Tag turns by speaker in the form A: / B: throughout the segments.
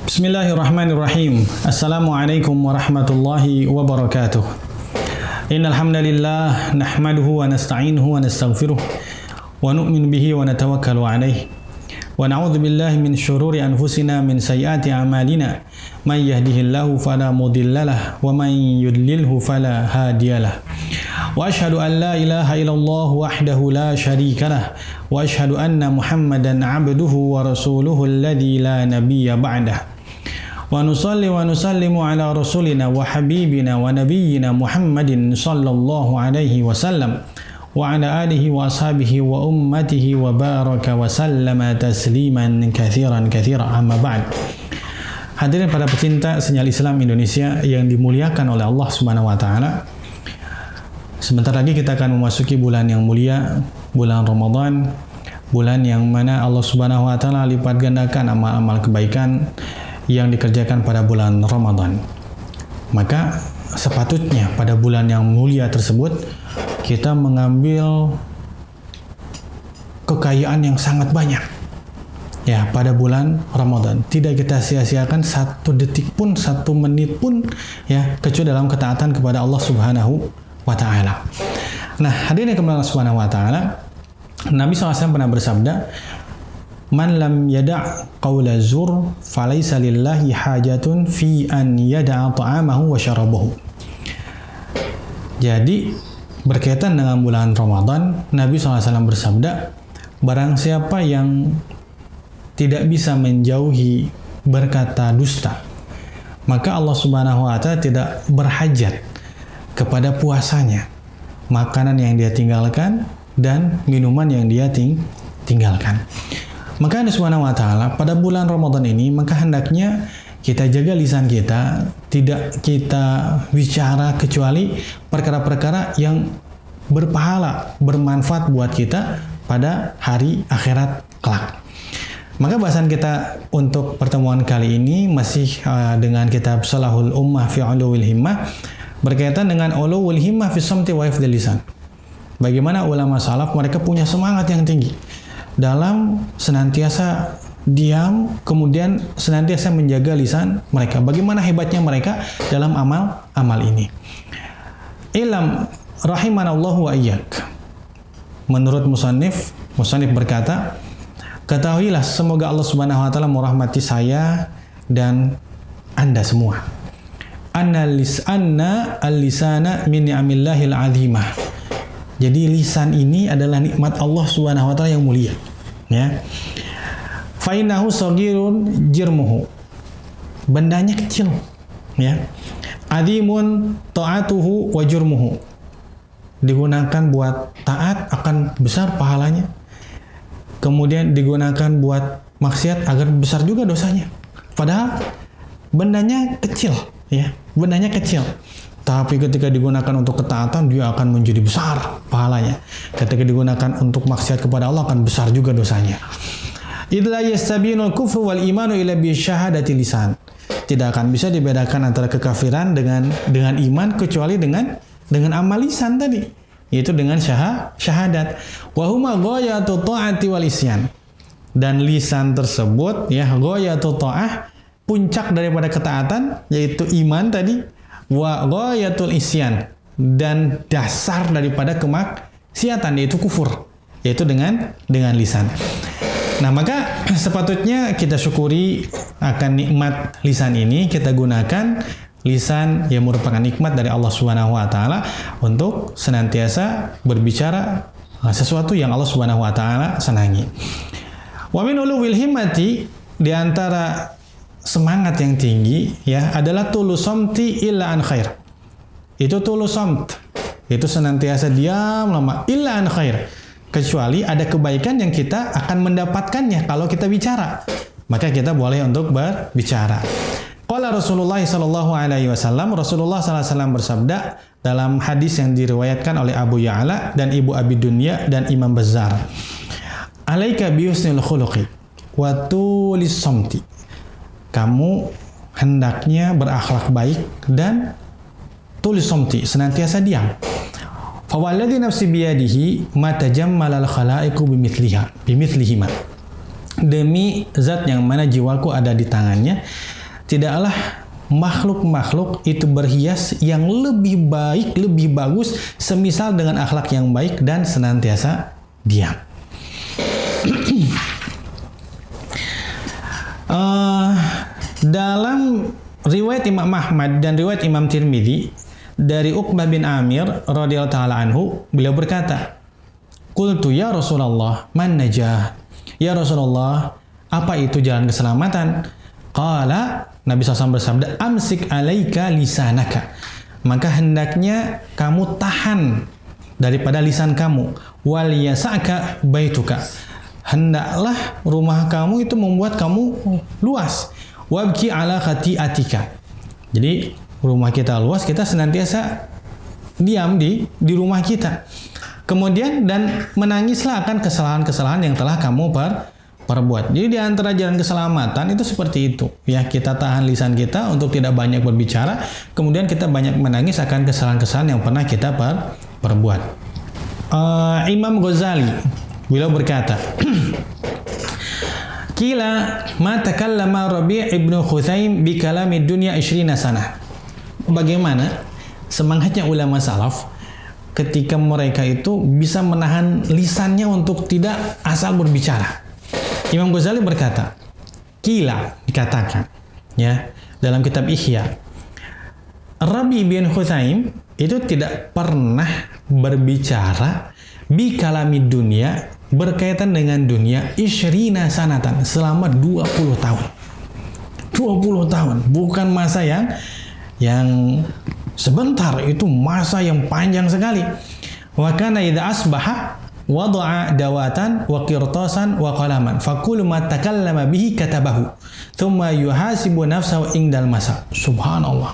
A: Bismillahirrahmanirrahim. Assalamualaikum warahmatullahi wabarakatuh. Innal hamdalillah nahmaduhu wa nasta'inuhu wa nastaghfiruh wa nu'minu bihi wa natawakkalu alayhi. Wa na'udzu billahi min syururi anfusina min sayyiati a'malina. May yahdihillahu fala mudhillalah wa may yudlilhu fala hadiyalah. Wa asyhadu an la ilaha illallah wahdahu la syarikalah wa asyhadu anna Muhammadan 'abduhu wa rasuluhu alladzi la nabiyya ba'dah. Wa nusalli wa nusallimu ala rasulina wa habibina wa nabiyyina Muhammadin sallallahu alaihi wasallam wa ala alihi wa ashabihi wa ummatihi wa baraka wa sallama tasliman kathiran amma ba'd. Hadirin para pecinta Sinyal Islam Indonesia yang dimuliakan oleh Allah Subhanahu wa taala. Sebentar lagi kita akan memasuki bulan yang mulia, bulan Ramadan, bulan yang mana Allah Subhanahu wa taala lipat gandakan amal-amal kebaikan yang dikerjakan pada bulan Ramadan. Maka sepatutnya pada bulan yang mulia tersebut kita mengambil kekayaan yang sangat banyak. Ya, pada bulan Ramadan tidak kita sia-siakan satu detik pun, satu menit pun, ya, kecuali dalam ketaatan kepada Allah Subhanahu wa taala. Nah, hadirin kepada Allah Subhanahu wa taala, Nabi SAW pernah bersabda, "Man lam yada' qawla zur falaysa lillahi hajatun fi an yada'a ta'amahu wa syarabahu." Jadi berkaitan dengan bulan Ramadan, Nabi SAW bersabda, barang siapa yang tidak bisa menjauhi berkata dusta, maka Allah Subhanahu wa taala tidak berhajat kepada puasanya, makanan yang dia tinggalkan dan minuman yang dia tinggalkan. Maka Allah Subhanahu wa taala pada bulan Ramadan ini, maka hendaknya kita jaga lisan kita, tidak kita bicara kecuali perkara-perkara yang berpahala, bermanfaat buat kita pada hari akhirat kelak. Maka bahasan kita untuk pertemuan kali ini masih dengan kitab Shalahul Ummah fi Uluwil Himmah, berkaitan dengan Uluwil Himmah fi Samti wa Hifdzil Lisan. Bagaimana ulama salaf mereka punya semangat yang tinggi dalam senantiasa diam, kemudian senantiasa menjaga lisan mereka. Bagaimana hebatnya mereka dalam amal ini. Ilam rahimanallahu wa iyyak. Menurut musannif berkata, ketahuilah semoga Allah Subhanahu wa taala merahmati saya dan Anda semua. Anna al-lisana min ni'amillahil azimah. Jadi lisan ini adalah nikmat Allah Subhanahu wa taala yang mulia, ya. Fa innahu saghirun jirmuhu. Bendanya kecil, ya. Adimun ta'atuhu wa jurmuhu. Digunakan buat taat akan besar pahalanya. Kemudian digunakan buat maksiat agar besar juga dosanya. Padahal bendanya kecil, ya. Bendanya kecil. Tapi ketika digunakan untuk ketaatan, dia akan menjadi besar pahalanya. Ketika digunakan untuk maksiat kepada Allah, akan besar juga dosanya. Idla yastabinul kufru wal imanu ila bi syahadati lisan. Tidak akan bisa dibedakan antara kekafiran dengan iman kecuali dengan amal lisan tadi, yaitu dengan syahadat. Wa huma ghayatu ta'ati wal isyan. Dan lisan tersebut, ya, ghayatu ta'ah, puncak daripada ketaatan, yaitu iman tadi. Wa ghayatul isyan, dan dasar daripada kemaksiatan, yaitu kufur, yaitu dengan lisan. Nah, maka sepatutnya kita syukuri akan nikmat lisan ini, kita gunakan lisan yang merupakan nikmat dari Allah Subhanahu wa taala untuk senantiasa berbicara sesuatu yang Allah Subhanahu wa taala senangi. Wa min uluwil himmati, di antara semangat yang tinggi, ya, adalah tulusamti illa an khair. Itu tulusamt, itu senantiasa diam lama, illa an khair, kecuali ada kebaikan yang kita akan mendapatkannya kalau kita bicara, maka kita boleh untuk berbicara. Qala Rasulullah sallallahu alaihi wasallam, Rasulullah sallallahu alaihi wasallam bersabda dalam hadis yang diriwayatkan oleh Abu Ya'la dan Ibu Abi Dunya dan Imam Bazzar, alaika bi husnil khuluqi wa tulis samti. Kamu hendaknya berakhlak baik dan tulis somti, senantiasa diam. Fawalladhi nafsi biyadihi ma tajammalal khalaiqu bimithlihima. Demi zat yang mana jiwaku ada di tangannya, tidaklah makhluk-makhluk itu berhias yang lebih baik, lebih bagus, semisal dengan akhlak yang baik dan senantiasa diam. Dalam riwayat Imam Ahmad dan riwayat Imam Tirmidzi dari Uqbah bin Amir radhiyallahu taala anhu, beliau berkata, "Qultu ya Rasulullah, man najah?" Ya Rasulullah, apa itu jalan keselamatan? Qala, Nabi SAW bersabda, "Amsik alaika lisanaka." Maka hendaknya kamu tahan daripada lisan kamu. Wal yasa'ka baituka. Hendaklah rumah kamu itu membuat kamu luas. Wabki ala khati'atika. Jadi rumah kita luas, kita senantiasa diam di rumah kita. Kemudian dan menangislah akan kesalahan-kesalahan yang telah kamu perbuat. Jadi di antara jalan keselamatan itu seperti itu. Ya, kita tahan lisan kita untuk tidak banyak berbicara, kemudian kita banyak menangis akan kesalahan-kesalahan yang pernah kita perbuat. Imam Ghazali beliau berkata, "Qila ma takallama Rabi' ibnu Khuthaim bi kalamid dunya 20 sanah." Bagaimana semangatnya ulama salaf ketika mereka itu bisa menahan lisannya untuk tidak asal berbicara. Imam Ghazali berkata, "Qila," dikatakan ya dalam kitab Ihya, Rabi bin Khuthaim itu tidak pernah berbicara bi kalamid dunia, berkaitan dengan dunia 20 sanatan, selama 20 tahun. 20 tahun, bukan masa yang sebentar, itu masa yang panjang sekali. Wa kana idza asbaha wada'a dawatan wa qirtasan wa qalaman fa kullu ma takallama bihi katabahu thumma yuhasibu nafsahu indal masa. Subhanallah.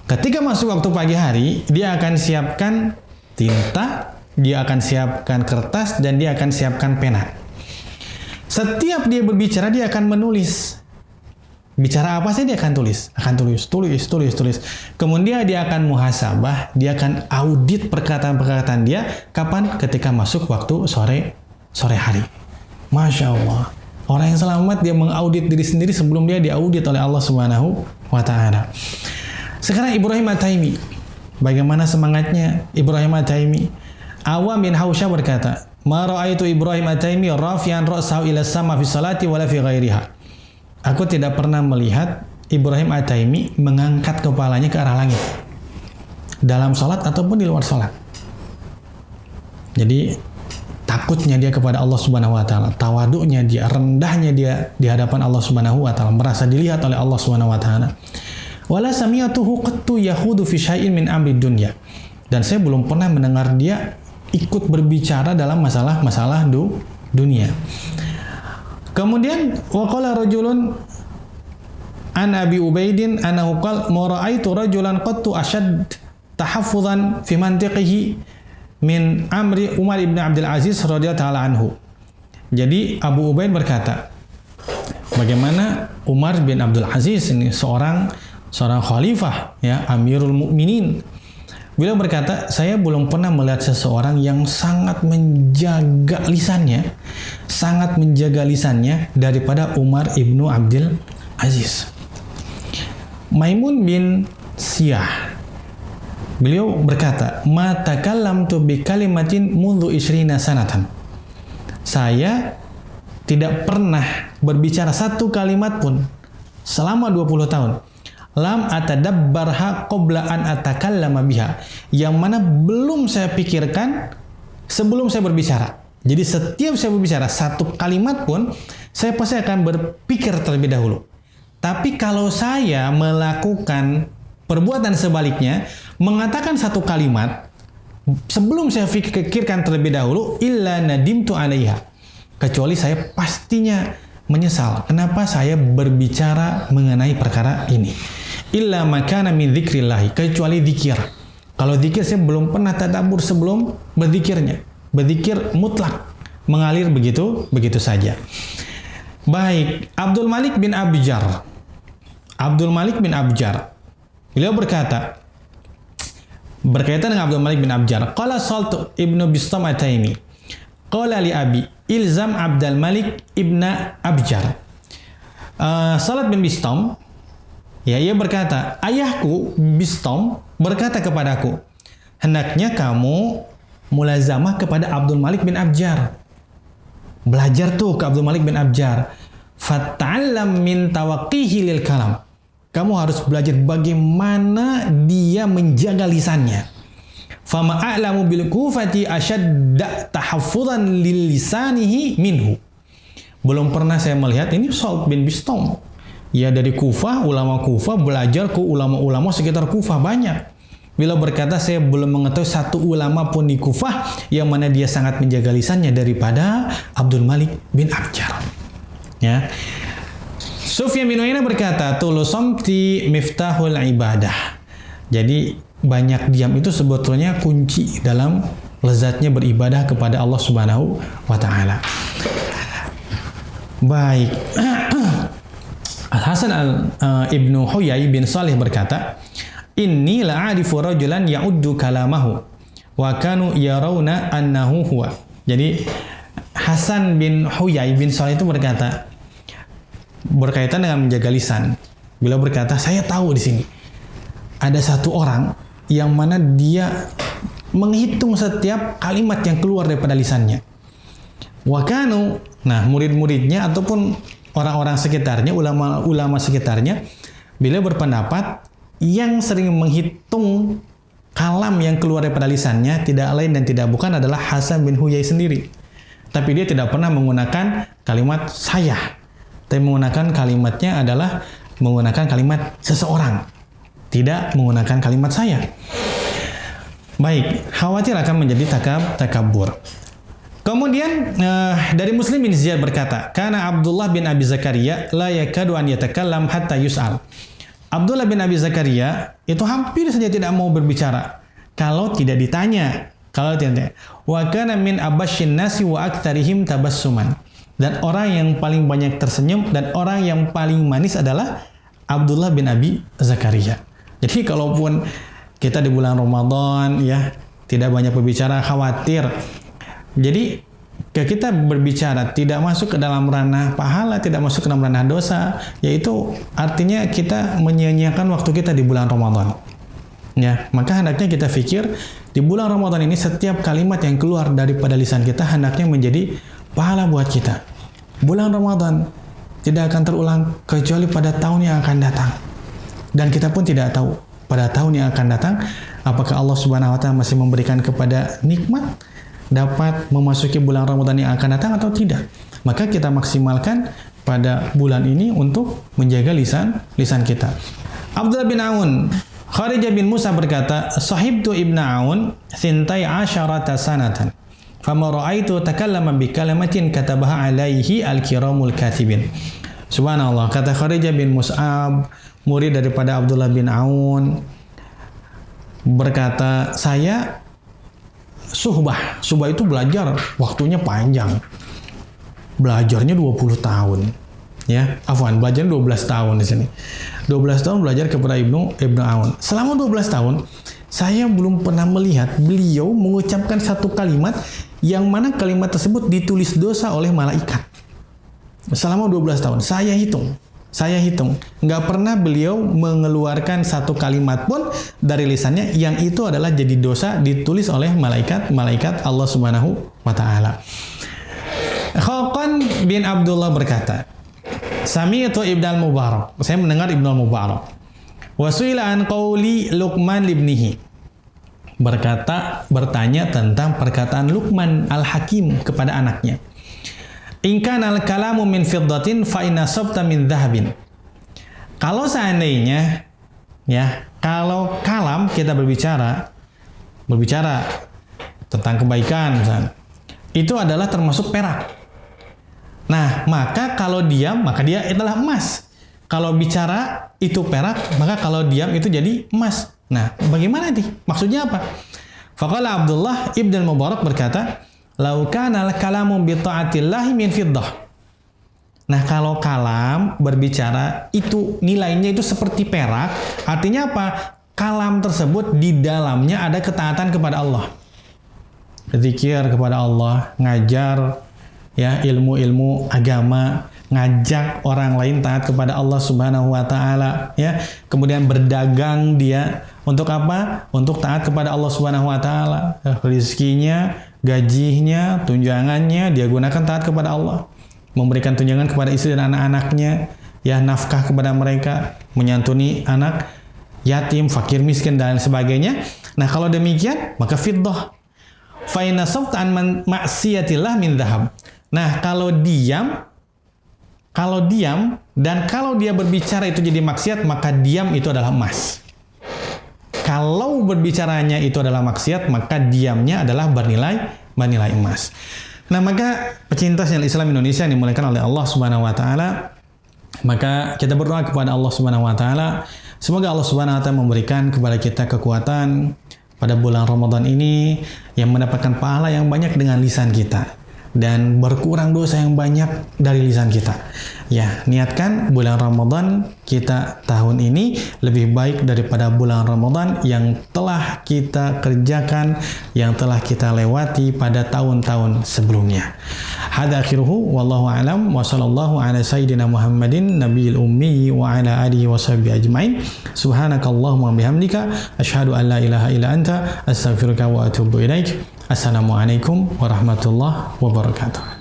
A: Ketika masuk waktu pagi hari, dia akan siapkan tinta, dia akan siapkan kertas, dan dia akan siapkan pena. Setiap dia berbicara, dia akan menulis. Bicara apa sih dia akan tulis. Tulis. Kemudian dia akan muhasabah, dia akan audit perkataan-perkataan dia. Kapan? Ketika masuk waktu sore hari. Masya Allah. Orang yang selamat, dia mengaudit diri sendiri sebelum dia diaudit oleh Allah Subhanahu wa Ta'ala. Sekarang Ibrahim At-Taimi. Bagaimana semangatnya Ibrahim At-Taimi? Awam bin Hausyah berkata, "Ma ra'aitu Ibrahim At-Taimi rafi'an ra'sahu ila sama fi salati wala fi ghairiha." Aku tidak pernah melihat Ibrahim At-Taimi mengangkat kepalanya ke arah langit dalam salat ataupun di luar salat. Jadi takutnya dia kepada Allah Subhanahu wa Ta'ala, tawaduknya dia, rendahnya dia di hadapan Allah Subhanahu wa Ta'ala, merasa dilihat oleh Allah Subhanahu wa Ta'ala. Wala sami'atuhu qattu yahudu fi syai'in min amri dunya. Dan saya belum pernah mendengar dia ikut berbicara dalam masalah dunia. Kemudian waqala rajulun an Abi Ubaidin annahu qala ma ra'aitu rajulan qattu ashad tahaffuzan fi mantiqihi min amri Umar ibn Abdul Aziz radhiyallahu ta'ala anhu. Jadi Abu Ubaid berkata, bagaimana Umar bin Abdul Aziz ini seorang khalifah, ya, Amirul Mukminin. Beliau berkata, saya belum pernah melihat seseorang yang sangat menjaga lisannya daripada Umar ibnu Abdul Aziz. Maimun bin Siyah, beliau berkata, "Ma takallamtu bi kalimatin mundu 20 sanatan." Saya tidak pernah berbicara satu kalimat pun selama 20 tahun. Lam atadabbarha qabla an atakallama biha, yang mana belum saya pikirkan sebelum saya berbicara. Jadi setiap saya berbicara satu kalimat pun, saya pasti akan berpikir terlebih dahulu. Tapi kalau saya melakukan perbuatan sebaliknya, mengatakan satu kalimat sebelum saya pikirkan terlebih dahulu, illa nadimtu 'alaiha, kecuali saya pastinya menyesal kenapa saya berbicara mengenai perkara ini. Illa makana min dzikrillah, kecuali zikir. Kalau zikir saya belum pernah tadabbur sebelum berzikirnya. Berzikir mutlak, mengalir begitu saja. Baik, Abdul Malik bin Abjar. Beliau berkata, berkaitan dengan Abdul Malik bin Abjar, qala Salt ibnu Bistam At-Taimi, qala li abi ilzam Abdul Malik ibn Abjar. Salat bin Bistam Ya, ia berkata, ayahku Bistom berkata kepadaku, hendaknya kamu mulazamah kepada Abdul Malik bin Abjar. Belajar tuh ke Abdul Malik bin Abjar. Fata'allam min tawaqqihi lil kalam. Kamu harus belajar bagaimana dia menjaga lisannya. Fama a'lamu bil kufati asyadda tahaffuzan lil lisanihi minhu. Belum pernah saya melihat ini Sa'd bin Bistom. Ya, dari Kufah, ulama Kufah belajar ke ulama-ulama sekitar Kufah banyak. Bila berkata saya belum mengetahui satu ulama pun di Kufah yang mana dia sangat menjaga lisannya daripada Abdul Malik bin Abjar. Ya. Sufyan bin Uyainah berkata, "Tulu samti miftahul ibadah." Jadi banyak diam itu sebetulnya kunci dalam lezatnya beribadah kepada Allah Subhanahu wa taala. Baik. Al-Hasan Ibnu Huyai bin Salih berkata, "Inni la'arifu rajulan ya'uddu kalamahu wa kanu yarawna annahu huwa." Jadi Hasan bin Huyai bin Salih itu berkata berkaitan dengan menjaga lisan. Beliau berkata, saya tahu di sini ada satu orang yang mana dia menghitung setiap kalimat yang keluar daripada lisannya. Wa kanu, nah murid-muridnya ataupun orang-orang sekitarnya, ulama-ulama sekitarnya, beliau berpendapat yang sering menghitung kalam yang keluar daripada lisannya tidak lain dan tidak bukan adalah Hasan bin Huyai sendiri. Tapi dia tidak pernah menggunakan kalimat saya. Tapi menggunakan kalimatnya adalah menggunakan kalimat seseorang. Tidak menggunakan kalimat saya. Baik, khawatir akan menjadi takabur. Kemudian dari Muslim bin Ziyad berkata, "Kana Abdullah bin Abi Zakaria la yakadu an yatakallam hatta yus'al." Abdullah bin Abi Zakaria itu hampir saja tidak mau berbicara kalau tidak ditanya. Kalau tidak, wa kana min abasyin nasi wa aktsarihim tabassuman. Dan orang yang paling banyak tersenyum dan orang yang paling manis adalah Abdullah bin Abi Zakaria. Jadi kalaupun kita di bulan Ramadan ya tidak banyak berbicara, khawatir. Jadi kita berbicara tidak masuk ke dalam ranah pahala, tidak masuk ke dalam ranah dosa, yaitu artinya kita menyia-nyiakan waktu kita di bulan Ramadan. Ya, maka hendaknya kita pikir di bulan Ramadan ini setiap kalimat yang keluar daripada lisan kita hendaknya menjadi pahala buat kita. Bulan Ramadan tidak akan terulang kecuali pada tahun yang akan datang. Dan kita pun tidak tahu pada tahun yang akan datang apakah Allah Subhanahu wa taala masih memberikan kepada nikmat dapat memasuki bulan Ramadan yang akan datang atau tidak. Maka kita maksimalkan pada bulan ini untuk menjaga lisan kita. Abdullah bin Aun, Kharijah bin Musa berkata, "Sahibtu Ibn Aun sintai asyarata sanatan. Fama ra'aitu takallama bi kalamatin katabaha alaihi al-kiramul katibin." Subhanallah, kata Kharijah bin Mus'ab, murid daripada Abdullah bin Aun, berkata, saya suhbah itu belajar waktunya panjang. Belajarnya 20 tahun. Ya, belajarnya 12 tahun di sini. 12 tahun belajar kepada Ibnu Aun. Selama 12 tahun, saya belum pernah melihat beliau mengucapkan satu kalimat yang mana kalimat tersebut ditulis dosa oleh malaikat. Selama 12 tahun, saya hitung. Nggak pernah beliau mengeluarkan satu kalimat pun dari lisannya yang itu adalah jadi dosa ditulis oleh malaikat Allah Subhanahu wa taala. Khaqan bin Abdullah berkata, "Sami'tu Ibnul Mubarak." Saya mendengar Ibnul Mubarak. Wa su'ila an qauli Luqman libnihi. Bertanya tentang perkataan Luqman Al-Hakim kepada anaknya. "In kana al-kalamu min fiddatin fa inna sabta min dhahabin." Kalau seandainya kalau kalam kita berbicara tentang kebaikan misalnya, itu adalah termasuk perak. Nah, maka kalau diam maka dia adalah emas. Kalau bicara itu perak, maka kalau diam itu jadi emas. Nah, bagaimana nih? Maksudnya apa? Faqala Abdullah Ibn Mubarak berkata, "Lau kana al-kalamu bi ta'atillahi min fiddah." Nah, kalau kalam berbicara itu nilainya itu seperti perak, artinya apa? Kalam tersebut di dalamnya ada ketaatan kepada Allah. Zikir kepada Allah, ngajar ya ilmu-ilmu agama, ngajak orang lain taat kepada Allah Subhanahu wa taala, ya. Kemudian berdagang dia untuk apa? Untuk taat kepada Allah Subhanahu wa taala. Rizkinya, gajinya, tunjangannya dia gunakan taat kepada Allah. Memberikan tunjangan kepada istri dan anak-anaknya, ya, nafkah kepada mereka, menyantuni anak yatim, fakir, miskin dan sebagainya. Nah, kalau demikian maka fiddah. Fa inna sawta an ma'siyatillah min dhahab. Nah, kalau diam dan kalau dia berbicara itu jadi maksiat, maka diam itu adalah emas. Kalau berbicaranya itu adalah maksiat, maka diamnya adalah bernilai emas. Nah, maka pecinta channel Islam Indonesia yang dimuliakan oleh Allah Subhanahu wa taala, maka kita berdoa kepada Allah Subhanahu wa taala, semoga Allah Subhanahu wa taala memberikan kepada kita kekuatan pada bulan Ramadan ini yang mendapatkan pahala yang banyak dengan lisan kita dan berkurang dosa yang banyak dari lisan kita. Ya, niatkan bulan Ramadan kita tahun ini lebih baik daripada bulan Ramadan yang telah kita kerjakan, yang telah kita lewati pada tahun-tahun sebelumnya. Hadza akhiruhu wallahu a'lam wa sallallahu ala sayyidina Muhammadin nabiyil ummi wa ala alihi washabbihi ajmain. Subhanakallahumma bihamdika asyhadu an la ilaha illa anta astaghfiruka wa atubu ilaik. Assalamualaikum warahmatullahi wabarakatuh.